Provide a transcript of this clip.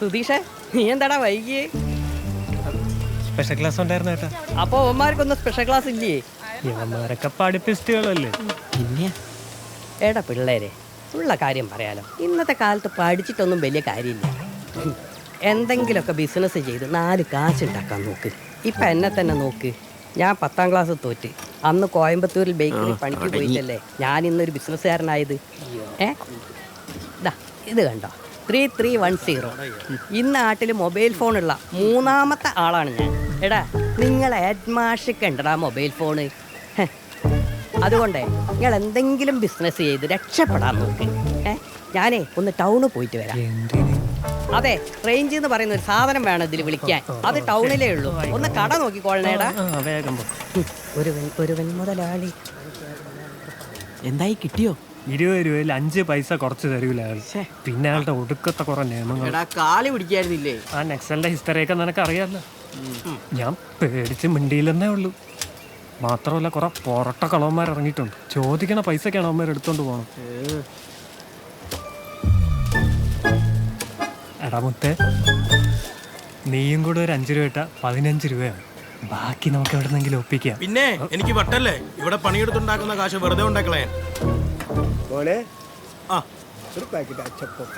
സുധീഷേ, നീ എന്താടാ വൈകിയേ? Special class ഉണ്ടായിരുന്നു ഏട്ടാ. അപ്പൊ അവന്മാർക്കൊന്നും സ്പെഷ്യൽ ക്ലാസ് ഇല്ലേ? ഇവന്മാരൊക്കെ പഠിപ്പിസ്റ്റുകളല്ലേ. പിന്നെ ഏടാ പിള്ളേരെ, ഉള്ള കാര്യം പറയാലോ, ഇന്നത്തെ കാലത്ത് പഠിച്ചിട്ടൊന്നും വലിയ കാര്യമില്ല. എന്തെങ്കിലുമൊക്കെ ബിസിനസ് ചെയ്ത് 4 കാശുണ്ടാക്കാൻ നോക്ക്. ഇപ്പം എന്നെ തന്നെ നോക്ക്, ഞാൻ 10ാം ക്ലാസ് തോറ്റ്. അന്ന് കോയമ്പത്തൂരിൽ ബേക്കറി പണിക്ക് പോയിട്ടല്ലേ ഞാൻ ഇന്നൊരു ബിസിനസ്സുകാരനായത്. ഇത് കണ്ടോ, 3310. ഈ നാട്ടിൽ മൊബൈൽ ഫോണുള്ള 3ാമത്തെ ആളാണ് ഞാൻ. എടാ, നിങ്ങളെ ഹെഡ്മാഷൊക്കെ ഉണ്ടടാ മൊബൈൽ ഫോണ്. അതുകൊണ്ടേ നിങ്ങൾ എന്തെങ്കിലും ബിസിനസ് ചെയ്ത് രക്ഷപ്പെടാൻ നോക്ക്. ഞാനേ ഒന്ന് ടൗണിൽ പോയിട്ട് വരാം. അതെ, റേഞ്ച് എന്ന് പറയുന്ന ഒരു സാധനം വേണം ഇതിൽ വിളിക്കാൻ. അത് ടൗണിലേ ഉള്ളൂ. ഒന്ന് കട നോക്കിക്കോളണേടാ. വേഗം ഒരുവൻ മുതലാളി. എന്തായി, കിട്ടിയോ? 20 രൂപയിൽ 5 പൈസ കുറച്ച് തരൂല അയാൾ. പിന്നെ അയാളുടെ ഒടുക്കത്തെ കുറെ നിയമങ്ങൾ. കാലി പിടിക്കായിരുന്നില്ലേ? ആ നെക്സലിന്റെ ഹിസ്റ്ററിയൊക്കെ നിനക്ക് അറിയാമല്ലോ. ഞാൻ പേടിച്ച് മിണ്ടിയില്ലെന്നേ ഉള്ളൂ. മാത്രമല്ല, കുറെ പൊറട്ട കളവന്മാർ ഇറങ്ങിയിട്ടുണ്ട്. ചോദിക്കണ പൈസക്കാണ് അവന്മാർ എടുത്തോണ്ട് പോകണം. എടാ മുത്തേ, നീയും കൂടെ ഒരു 5 രൂപ ഇട്ടാ 15 രൂപയാണ്. ബാക്കി നമുക്ക് എവിടെന്നെങ്കിലും ഒപ്പിക്കാം. പിന്നെ എനിക്ക് വട്ടല്ലേ, ഇവിടെ പണിയെടുത്തുണ്ടാക്കുന്ന കാശ് വെറുതെ ഉണ്ടാക്കളയാൻ. മോനെ ആ, ഒരു പാക്കറ്റ് അച്ചപ്പം.